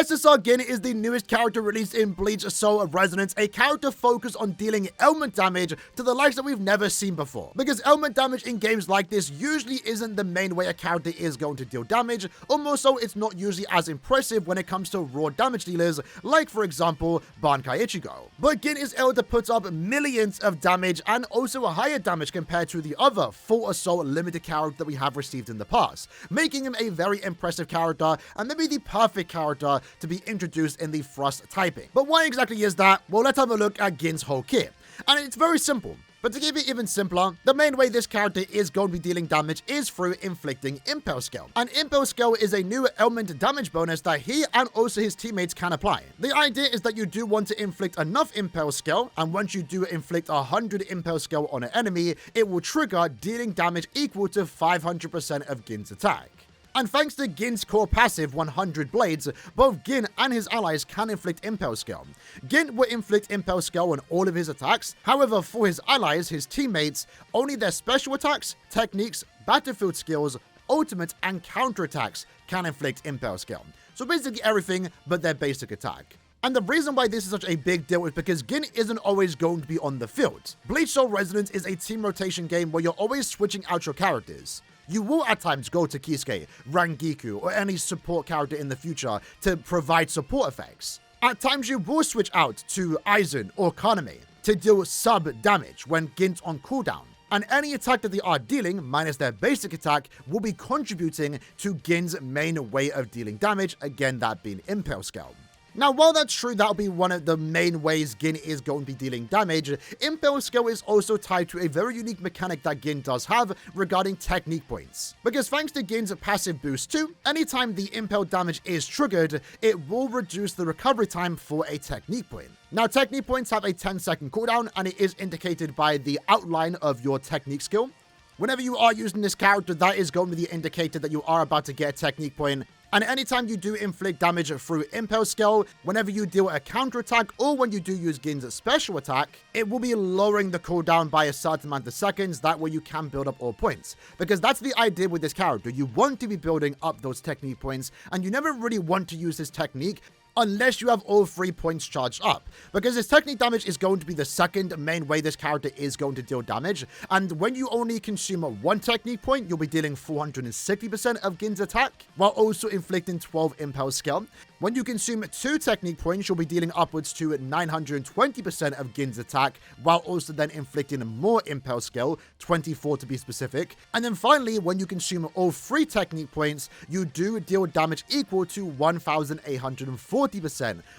SSR Gin is the newest character released in Bleach Soul of Resonance, a character focused on dealing element damage to the likes that we've never seen before. Because element damage in games like this usually isn't the main way a character is going to deal damage, or more so, it's not usually as impressive when it comes to raw damage dealers, like for example, Bankai Ichigo. But Gin is able to put up millions of damage and also a higher damage compared to the other Full Assault limited character that we have received in the past, making him a very impressive character and maybe the perfect character to be introduced in the thrust typing. But why exactly is that? Well, let's have a look at Gin's whole kit. And it's very simple. But to keep it even simpler, the main way this character is going to be dealing damage is through inflicting Impel Skill. And Impel Skill is a new element damage bonus that he and also his teammates can apply. The idea is that you do want to inflict enough Impel Skill, and once you do inflict 100 Impel Skill on an enemy, it will trigger dealing damage equal to 500% of Gin's attack. And thanks to Gin's core passive 100 Blades, both Gin and his allies can inflict Impel Skill. Gin will inflict Impel Skill on all of his attacks, however for his allies, his teammates, only their special attacks, techniques, battlefield skills, ultimates, and counterattacks can inflict Impel Skill. So basically everything but their basic attack. And the reason why this is such a big deal is because Gin isn't always going to be on the field. Bleach Soul Resonance is a team rotation game where you're always switching out your characters. You will at times go to Kisuke, Rangiku, or any support character in the future to provide support effects. At times you will switch out to Aizen or Kaname to deal sub damage when Gin's on cooldown. And any attack that they are dealing, minus their basic attack, will be contributing to Gin's main way of dealing damage, again that being Impel Skill. Now, while that's true, that'll be one of the main ways Gin is going to be dealing damage, Impel Skill is also tied to a very unique mechanic that Gin does have regarding technique points. Because thanks to Gin's passive boost too, anytime the Impel damage is triggered, it will reduce the recovery time for a technique point. Now, technique points have a 10-second cooldown, and it is indicated by the outline of your technique skill. Whenever you are using this character, that is going to be the indicator that you are about to get a technique point. And anytime you do inflict damage through Impel Skill, whenever you deal a counterattack, or when you do use Gin's special attack, it will be lowering the cooldown by a certain amount of seconds. That way you can build up all points. Because that's the idea with this character. You want to be building up those technique points, and you never really want to use this technique unless you have all 3 points charged up. Because his technique damage is going to be the second main way this character is going to deal damage. And when you only consume 1 technique point, you'll be dealing 460% of Gin's attack, while also inflicting 12 Impel Skill. When you consume 2 technique points, you'll be dealing upwards to 920% of Gin's attack, while also then inflicting more Impel Skill, 24 to be specific. And then finally, when you consume all 3 technique points, you do deal damage equal to 1,840%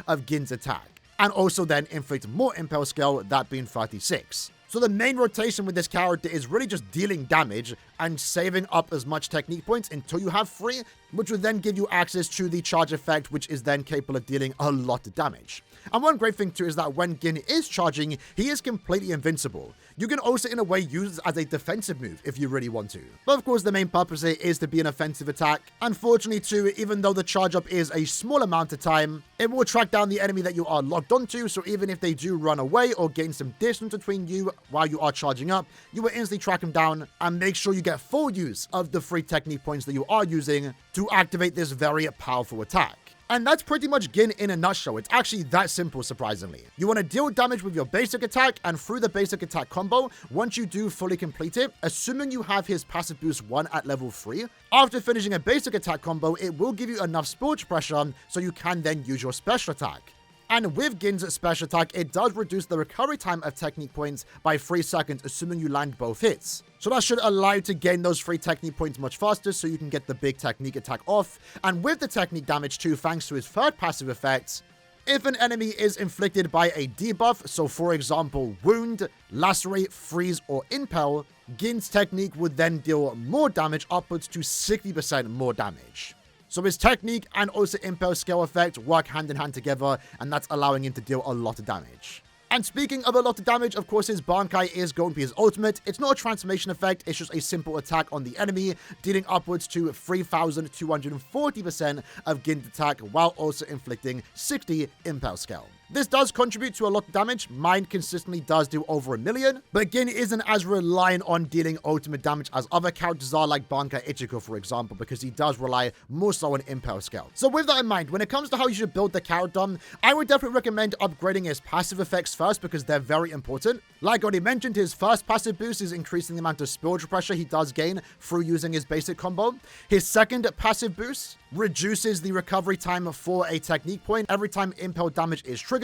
of Gin's attack, and also then inflict more Impel Skill, that being 36. So the main rotation with this character is really just dealing damage and saving up as much technique points until you have 3, which will then give you access to the charge effect, which is then capable of dealing a lot of damage. And one great thing too is that when Gin is charging, he is completely invincible. You can also in a way use it as a defensive move if you really want to. But of course the main purpose here is to be an offensive attack. Unfortunately too, even though the charge up is a small amount of time, it will track down the enemy that you are locked onto, so even if they do run away or gain some distance between you while you are charging up, you will instantly track them down and make sure you get full use of the 3 technique points that you are using to activate this very powerful attack. And that's pretty much Gin in a nutshell. It's actually that simple, surprisingly. You want to deal damage with your basic attack, and through the basic attack combo, once you do fully complete it, assuming you have his passive boost 1 at level 3, after finishing a basic attack combo, it will give you enough scorch pressure so you can then use your special attack. And with Gin's special attack, it does reduce the recovery time of technique points by 3 seconds, assuming you land both hits. So that should allow you to gain those 3 technique points much faster, so you can get the big technique attack off. And with the technique damage too, thanks to his third passive effect, if an enemy is inflicted by a debuff, so for example, wound, lacerate, freeze, or impel, Gin's technique would then deal more damage, upwards to 60% more damage. So his technique and also Impel Skill effect work hand in hand together, and that's allowing him to deal a lot of damage. And speaking of a lot of damage, of course his Bankai is going to be his ultimate. It's not a transformation effect, it's just a simple attack on the enemy, dealing upwards to 3,240% of Gin's attack, while also inflicting 60 Impel Skill. This does contribute to a lot of damage. Mine consistently does do over 1 million, but Gin isn't as reliant on dealing ultimate damage as other characters are, like Bankai Ichigo, for example, because he does rely more so on impel skill. So with that in mind, when it comes to how you should build the character, I would definitely recommend upgrading his passive effects first because they're very important. Like I already mentioned, his first passive boost is increasing the amount of spiritual pressure he does gain through using his basic combo. His second passive boost reduces the recovery time for a technique point every time impel damage is triggered.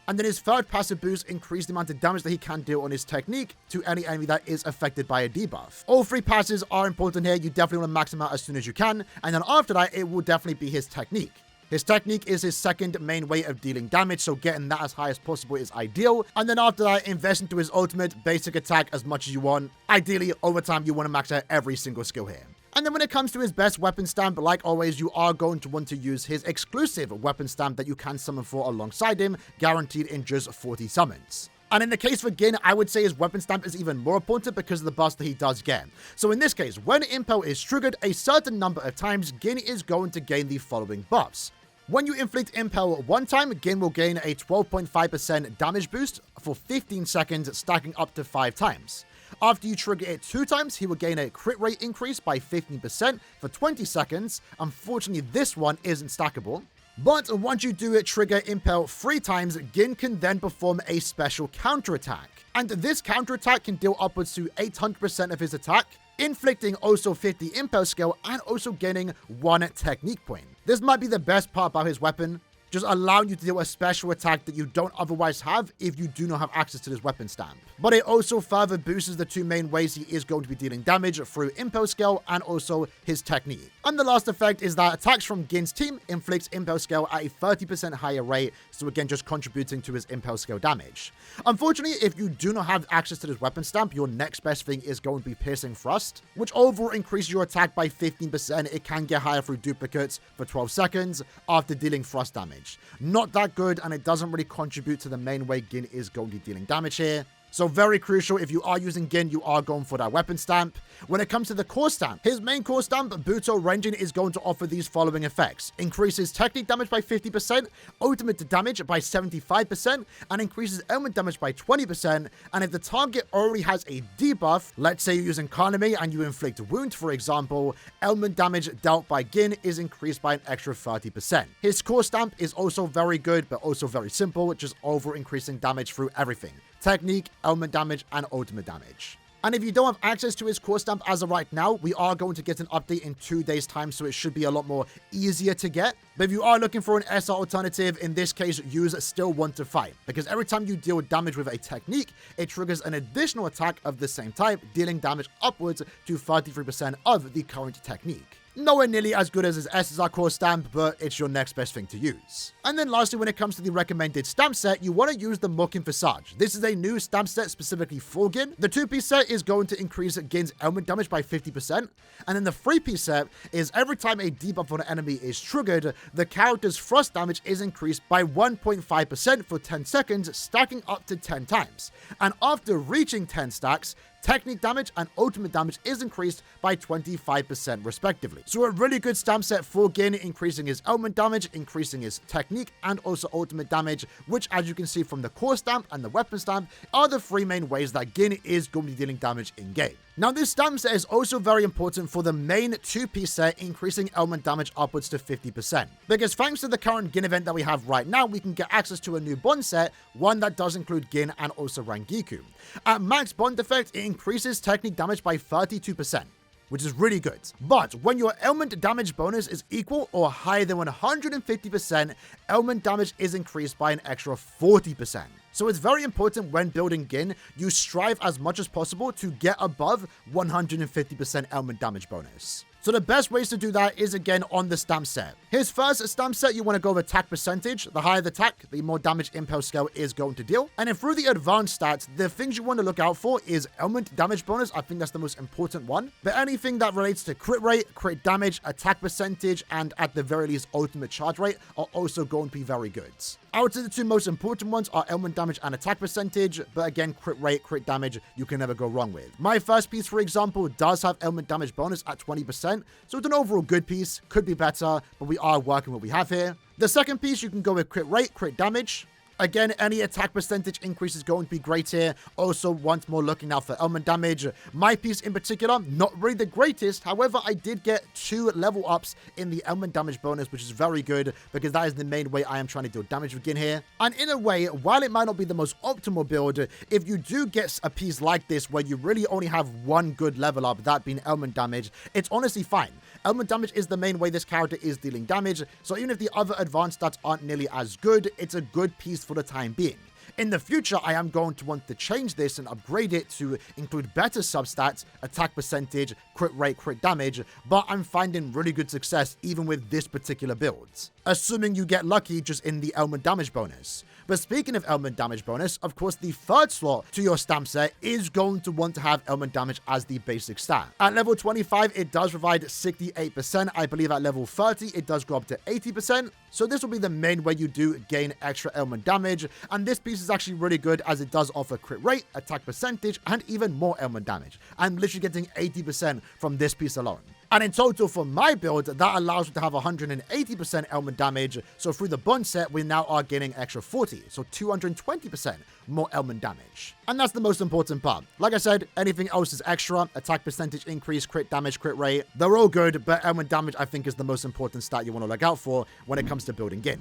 And then his third passive boost increases the amount of damage that he can deal on his technique to any enemy that is affected by a debuff. All three passes are important here. You definitely want to max them out as soon as you can. And then after that, it will definitely be his technique. His technique is his second main way of dealing damage, so getting that as high as possible is ideal. And then after that, invest into his ultimate, basic attack as much as you want. Ideally, over time, you want to max out every single skill here. And then when it comes to his best weapon stamp, like always, you are going to want to use his exclusive weapon stamp that you can summon for alongside him, guaranteed in just 40 summons. And in the case for Gin, I would say his weapon stamp is even more important because of the buffs that he does get. So in this case, when impel is triggered a certain number of times, Gin is going to gain the following buffs. When you inflict impel one time, Gin will gain a 12.5% damage boost for 15 seconds, stacking up to 5 times. After you trigger it 2 times, he will gain a crit rate increase by 15% for 20 seconds. Unfortunately, this one isn't stackable. But once you do it trigger impel 3 times, Gin can then perform a special counterattack. And this counterattack can deal upwards to 800% of his attack, inflicting also 50 impel skill and also gaining 1 technique point. This might be the best part about his weapon, just allowing you to deal a special attack that you don't otherwise have if you do not have access to this weapon stamp. But it also further boosts the 2 main ways he is going to be dealing damage through impel skill and also his technique. And the last effect is that attacks from Gin's team inflicts impel skill at a 30% higher rate, so again just contributing to his impel skill damage. Unfortunately, if you do not have access to this weapon stamp, your next best thing is going to be Piercing Thrust, which overall increases your attack by 15%. It can get higher through duplicates for 12 seconds after dealing thrust damage. Not that good, and it doesn't really contribute to the main way Gin is going to be dealing damage here. So very crucial, if you are using Gin, you are going for that weapon stamp. When it comes to the core stamp, his main core stamp, Buto Renjin, is going to offer these following effects. Increases technique damage by 50%, ultimate damage by 75%, and increases element damage by 20%. And if the target already has a debuff, let's say you're using Kaname and you inflict wound, for example, element damage dealt by Gin is increased by an extra 30%. His core stamp is also very good, but also very simple, just over increasing damage through everything. Technique, element damage, and ultimate damage. And if you don't have access to his core stamp as of right now, we are going to get an update in 2 days' time, so it should be a lot more easier to get. But if you are looking for an SR alternative, in this case, use Still Want to Fight, because every time you deal damage with a technique, it triggers an additional attack of the same type, dealing damage upwards to 33% of the current technique. Nowhere nearly as good as his SSR core stamp, but it's your next best thing to use. And then lastly, when it comes to the recommended stamp set, you want to use the Mukin Visage. This is a new stamp set specifically for Gin. The 2-piece set is going to increase Gin's element damage by 50%. And then the 3-piece set is every time a debuff on an enemy is triggered, the character's thrust damage is increased by 1.5% for 10 seconds, stacking up to 10 times. And after reaching 10 stacks, technique damage and ultimate damage is increased by 25% respectively. So a really good stamp set for Gin, increasing his element damage, increasing his technique, and also ultimate damage, which as you can see from the core stamp and the weapon stamp are the 3 main ways that Gin is going to be dealing damage in game. Now this stamp set is also very important for the main 2-piece set, increasing element damage upwards to 50%. Because thanks to the current Gin event that we have right now, we can get access to a new bond set, one that does include Gin and also Rangiku. At max bond effect, it increases technique damage by 32%. Which is really good. But when your element damage bonus is equal or higher than 150%, element damage is increased by an extra 40%. So it's very important when building Gin, you strive as much as possible to get above 150% element damage bonus. So the best ways to do that is again on the stamp set. His first stamp set, you want to go with attack percentage. The higher the attack, the more damage impel scale is going to deal. And then through the advanced stats, the things you want to look out for is element damage bonus. I think that's the most important one. But anything that relates to crit rate, crit damage, attack percentage, and at the very least ultimate charge rate are also going to be very good. I would say the 2 most important ones are element damage and attack percentage, but again, crit rate, crit damage, you can never go wrong with. My first piece, for example, does have element damage bonus at 20%, so it's an overall good piece, could be better, but we are working what we have here. The second piece, you can go with crit rate, crit damage. Again, any attack percentage increase is going to be great here. Also, once more looking out for element damage. My piece in particular, not really the greatest. However, I did get 2 level ups in the element damage bonus, which is very good because that is the main way I am trying to deal damage with Gin here. And in a way, while it might not be the most optimal build, if you do get a piece like this where you really only have 1 good level up, that being element damage, it's honestly fine. Element damage is the main way this character is dealing damage, so even if the other advanced stats aren't nearly as good, it's a good piece for the time being. In the future, I am going to want to change this and upgrade it to include better substats, attack percentage, crit rate, crit damage, but I'm finding really good success even with this particular build. Assuming you get lucky just in the element damage bonus. But speaking of element damage bonus, of course, the 3rd slot to your stamp set is going to want to have element damage as the basic stat. At level 25, it does provide 68%. I believe at level 30, it does go up to 80%. So this will be the main way you do gain extra element damage. And this piece is actually really good as it does offer crit rate, attack percentage, and even more element damage. I'm literally getting 80% from this piece alone. And in total for my build, that allows me to have 180% element damage. So through the bond set, we now are gaining extra 40. So 220% more element damage. And that's the most important part. Like I said, anything else is extra. Attack percentage increase, crit damage, crit rate. They're all good, but element damage I think is the most important stat you want to look out for when it comes to building Gin.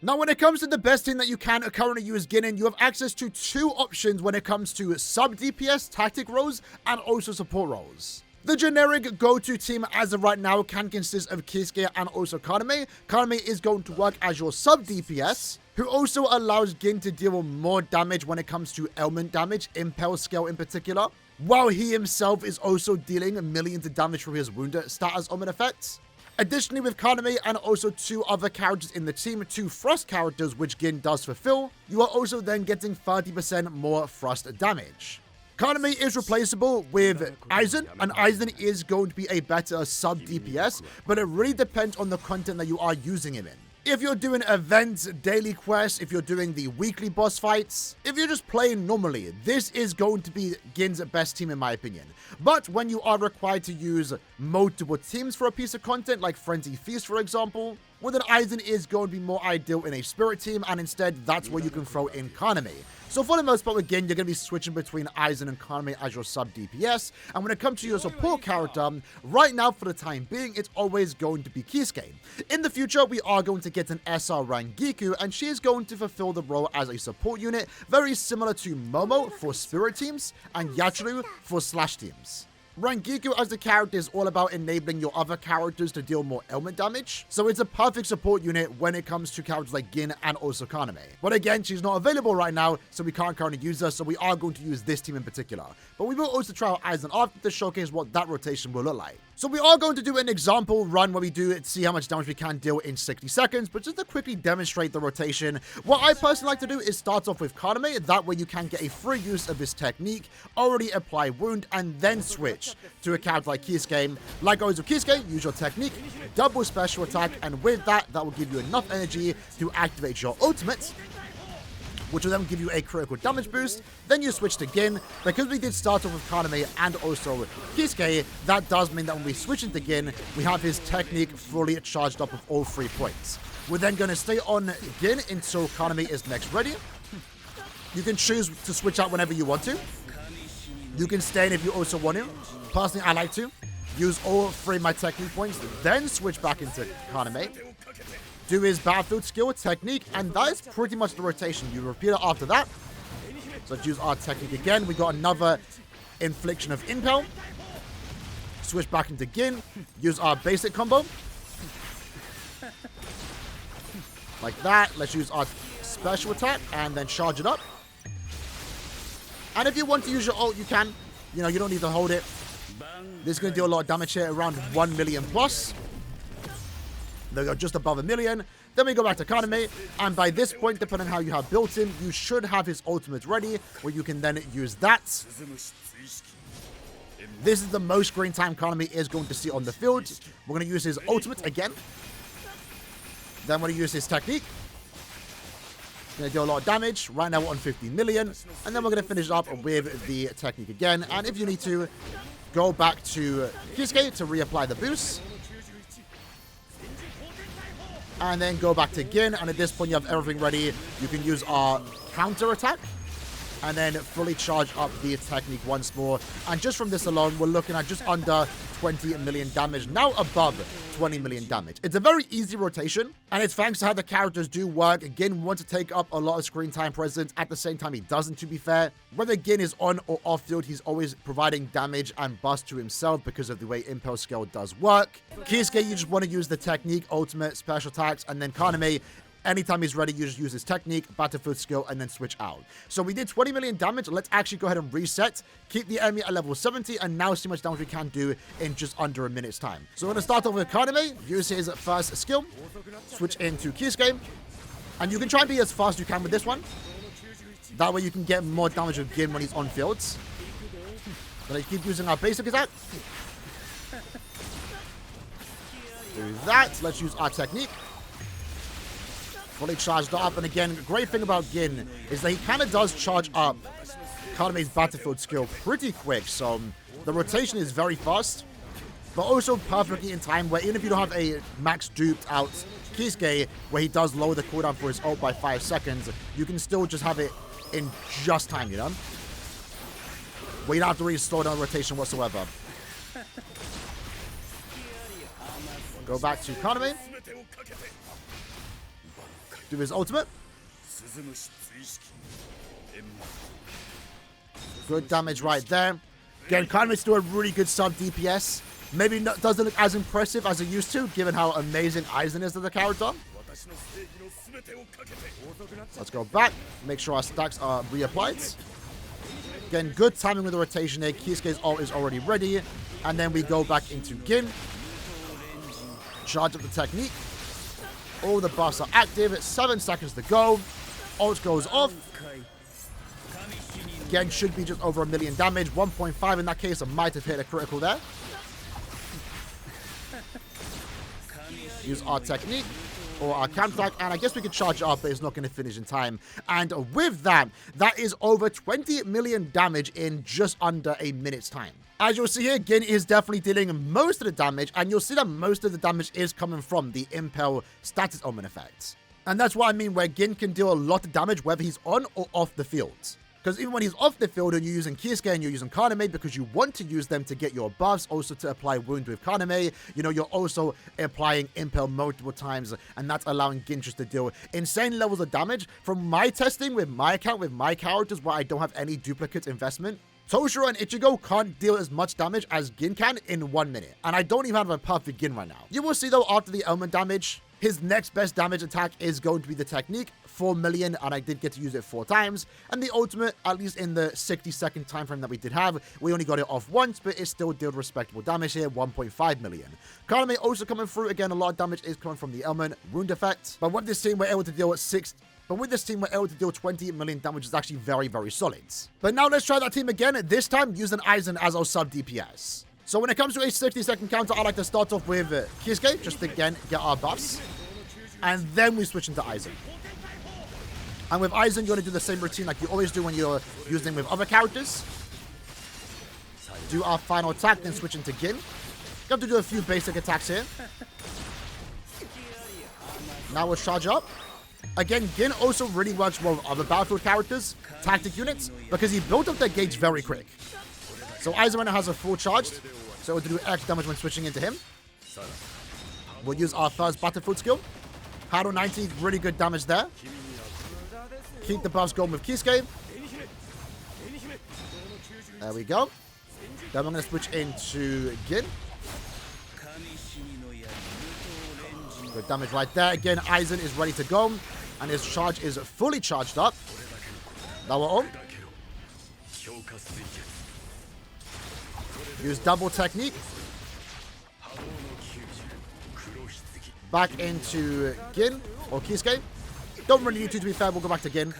Now, when it comes to the best team that you can currently use Gin in, you have access to 2 options when it comes to sub-DPS, tactic roles, and also support roles. The generic go-to team as of right now can consist of Kisuke and also Kaname. Kaname is going to work as your sub-DPS, who also allows Gin to deal more damage when it comes to element damage, impel scale in particular, while he himself is also dealing millions of damage from his wound stat as omen effects. Additionally, with Kaname and also 2 other characters in the team, 2 thrust characters which Gin does fulfill, you are also then getting 30% more thrust damage. Kaname is replaceable with Aizen, and Aizen is going to be a better sub-DPS, but it really depends on the content that you are using him in. If you're doing events, daily quests, if you're doing the weekly boss fights, if you're just playing normally, this is going to be Gin's best team in my opinion. But when you are required to use multiple teams for a piece of content, like Frenzy Feast for example, well then Aizen is going to be more ideal in a spirit team, and instead that's where you can throw in Kaname. So for the most part, again, you're going to be switching between Aizen and Kaname as your sub-DPS. And when it comes to your support character, right now, for the time being, it's always going to be Kisuke. In the future, we are going to get an Ssr Bankai, and she is going to fulfill the role as a support unit, very similar to Momo for spirit teams and Yachiru for slash teams. Rangiku as the character is all about enabling your other characters to deal more element damage, so it's a perfect support unit when it comes to characters like Gin and also Kaname. But again, she's not available right now, so we can't currently use her, so we are going to use this team in particular. But we will also try out Aizen after to showcase what that rotation will look like. So we are going to do an example run where we do see how much damage we can deal in 60 seconds, but just to quickly demonstrate the rotation, what I personally like to do is start off with Kaname, that way you can get a free use of this technique, already apply wound, and then switch to a character like Kisuke. Like always with Kisuke, use your technique, double special attack, and with that, that will give you enough energy to activate your ultimate, which will then give you a critical damage boost. Then you switch to Gin. Because we did start off with Kaname and also Kisuke, that does mean that when we switch into Gin, we have his technique fully charged up with all 3 points. We're then going to stay on Gin until Kaname is next ready. You can choose to switch out whenever you want to. You can stay in if you also want to. Personally, I like to use all 3 of my technique points, then switch back into Kaname. Do his battlefield skill, technique, and that is pretty much the rotation. You repeat it after that. So let's use our technique again. We got another infliction of impel. Switch back into Gin. Use our basic combo. Like that. Let's use our special attack and then charge it up. And if you want to use your ult, you can. You know, you don't need to hold it. This is going to do a lot of damage here, around 1 million plus. They go just above 1 million. Then we go back to Kaname, and by this point, depending on how you have built him, you should have his ultimate ready, where you can then use that. This is the most screen time Kaname is going to see on the field. We're going to use his ultimate again. Then we're going to use his technique. Going to do a lot of damage. Right now we're on 15 million. And then we're going to finish up with the technique again. And if you need to, go back to Kisuke to reapply the boost. And then go back to Gin. And at this point, you have everything ready. You can use our counter attack. And then fully charge up the technique once more. And just from this alone, we're looking at just under 20 million damage. Now above 20 million damage. It's a very easy rotation. And it's thanks to how the characters do work. Gin wants to take up a lot of screen time presence. At the same time, he doesn't, to be fair. Whether Gin is on or off field, he's always providing damage and bust to himself because of the way Impel Scale does work. Kisuke, you just want to use the technique, ultimate, special attacks, and then Kaname. Anytime he's ready, you just use his technique, battlefield skill, and then switch out. So we did 20 million damage. Let's actually go ahead and reset, keep the enemy at level 70, and now see how much damage we can do in just under a minute's time. So we're going to start off with Kaname, use his first skill, switch into Kisuke, and you can try and be as fast as you can with this one. That way you can get more damage with Gin when he's on fields. But I keep using our basic attack. Do that. Let's use our technique. Fully charged up, and again, great thing about Gin is that he kind of does charge up Kaname's battlefield skill pretty quick, so the rotation is very fast, but also perfectly in time where even if you don't have a max duped out Kisuke, where he does lower the cooldown for his ult by 5 seconds, you can still just have it in just time, you know? Where you don't have to really slow down the rotation whatsoever. Go back to Kaname. Do his ultimate. Good damage right there. Again, Kaname's still a really good sub DPS. Maybe doesn't look as impressive as it used to, given how amazing Aizen is as a character. Let's go back. Make sure our stacks are reapplied. Again, good timing with the rotation here. Kisuke's ult is already ready. And then we go back into Gin. Charge up the technique. All the buffs are active. 7 seconds to go. Ult goes off. Again, should be just over 1 million damage. 1.5 in that case. I might have hit a critical there. Use our technique or our counter attack, and I guess we could charge it up, but it's not going to finish in time. And with that, that is over 20 million damage in just under a minute's time. As you'll see here, Gin is definitely dealing most of the damage, and you'll see that most of the damage is coming from the Impel status element effects. And that's what I mean, where Gin can deal a lot of damage whether he's on or off the field. Because even when he's off the field and you're using Kisuke and you're using Kaname because you want to use them to get your buffs, also to apply wound with Kaname, you know, you're also applying Impel multiple times, and that's allowing Gin just to deal insane levels of damage. From my testing with my account, with my characters where I don't have any duplicate investment, Toshiro and Ichigo can't deal as much damage as Gin can in 1 minute. And I don't even have a perfect Gin right now. You will see though, after the element damage, his next best damage attack is going to be the technique, 4 million, and I did get to use it 4 times. And the ultimate, at least in the 60-second time frame that we did have, we only got it off once, but it still did respectable damage here, 1.5 million. Kaname also coming through. Again, a lot of damage is coming from the element wound effect. But with this team, we're able to deal with 20 million damage, which is actually very, very solid. But now let's try that team again, this time using Aizen as our sub DPS. So when it comes to a 60-second counter, I like to start off with Kisuke, just to, again, get our buffs. And then we switch into Aizen. And with Aizen, you're going to do the same routine like you always do when you're using with other characters. Do our final attack, then switch into Gin. You have to do a few basic attacks here. Now we'll charge up. Again, Gin also really works well with other battlefield characters, tactic units, because he built up their gauge very quick. So Aizen has a full charged, so we'll do extra damage when switching into him. We'll use our first battlefield skill. Hado 90, really good damage there. Keep the buffs going with Kisuke. There we go. Then we're going to switch into Gin. Good damage right there. Again, Aizen is ready to go, and his charge is fully charged up. Now we're on. Use double technique. Back into Gin or Kisuke. Don't really need to be fair. We'll go back to Gin.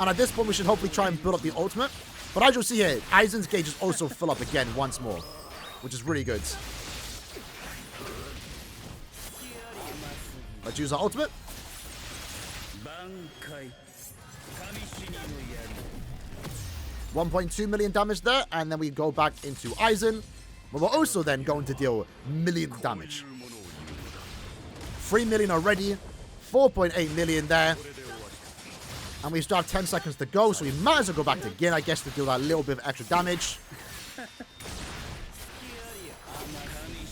And at this point, we should hopefully try and build up the ultimate. But as you'll see here, Aizen's gauge is also fill up again once more, which is really good. Let's use our ultimate. 1.2 million damage there, and then we go back into Aizen, but we're also then going to deal million damage. 3 million already. 4.8 million there. And we still have 10 seconds to go, so we might as well go back to Gin, I guess, to do that little bit of extra damage.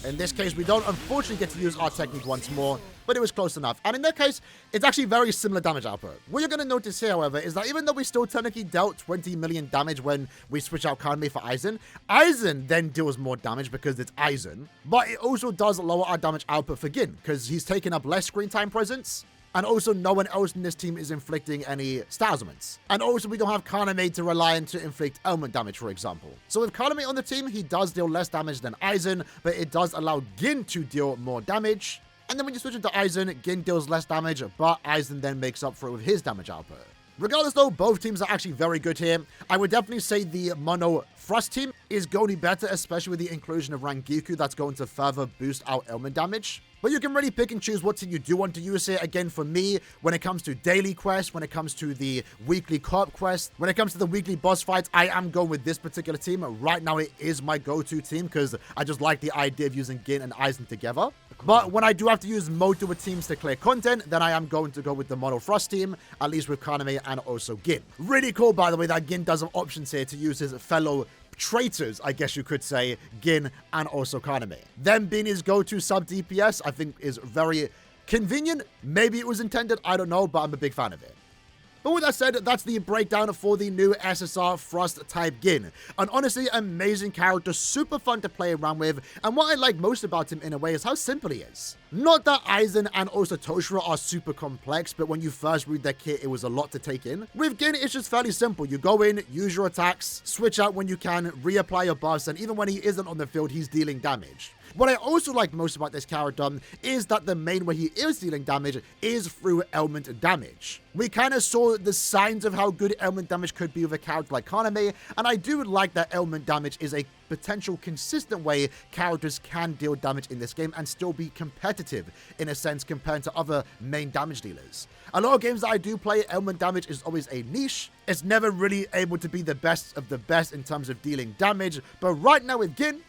In this case, we don't unfortunately get to use our technique once more, but it was close enough. And in that case, it's actually very similar damage output. What you're going to notice here, however, is that even though we still technically dealt 20 million damage when we switch out Kaname for Aizen, Aizen then deals more damage because it's Aizen. But it also does lower our damage output for Gin, because he's taking up less screen time presence. And also, no one else in this team is inflicting any stat elements. And also, we don't have Kaname to rely on to inflict element damage, for example. So with Kaname on the team, he does deal less damage than Aizen, but it does allow Gin to deal more damage. And then when you switch into Aizen, Gin deals less damage, but Aizen then makes up for it with his damage output. Regardless though, both teams are actually very good here. I would definitely say the Mono Thrust team is going to be better, especially with the inclusion of Rangiku that's going to further boost our element damage. But you can really pick and choose what team you do want to use here. Again, for me, when it comes to daily quests, when it comes to the weekly co-op quest, when it comes to the weekly boss fights, I am going with this particular team. Right now, it is my go-to team because I just like the idea of using Gin and Aizen together. But when I do have to use multiple teams to clear content, then I am going to go with the Mono Thrust team, at least with Kaname and also Gin. Really cool, by the way, that Gin does have options here to use his fellow traitors, I guess you could say, Gin and also Kaname. Them being his go-to sub DPS, I think is very convenient. Maybe it was intended, I don't know, but I'm a big fan of it. But with that said, that's the breakdown for the new Ssr Thrust type Gin. An honestly amazing character, super fun to play around with, and what I like most about him in a way is how simple he is. Not that Aizen and also Toshiro are super complex, but when you first read their kit, it was a lot to take in. With Gin, it's just fairly simple. You go in, use your attacks, switch out when you can, reapply your buffs, and even when he isn't on the field, he's dealing damage. What I also like most about this character is that the main way he is dealing damage is through element damage. We kind of saw the signs of how good element damage could be with a character like Kaname, and I do like that element damage is a potential consistent way characters can deal damage in this game and still be competitive in a sense compared to other main damage dealers. A lot of games that I do play, element damage is always a niche. It's never really able to be the best of the best in terms of dealing damage, but right now with Gin,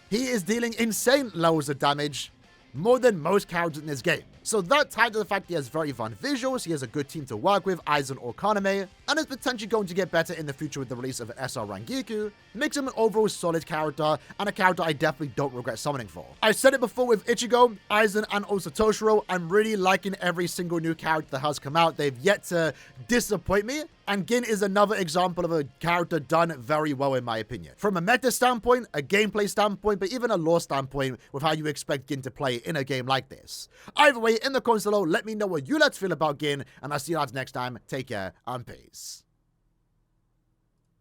he is dealing insane levels of damage, more than most characters in this game. So that tied to the fact he has very fun visuals, he has a good team to work with, Aizen or Kaname, and is potentially going to get better in the future with the release of an Ssr Rangiku, makes him an overall solid character, and a character I definitely don't regret summoning for. I said it before with Ichigo, Aizen, and also Toshiro, I'm really liking every single new character that has come out. They've yet to disappoint me, and Gin is another example of a character done very well in my opinion. From a meta standpoint, a gameplay standpoint, but even a lore standpoint with how you expect Gin to play in a game like this. Either way, in the comments below, let me know what you like to feel about Gin, and I'll see you guys next time. Take care and peace.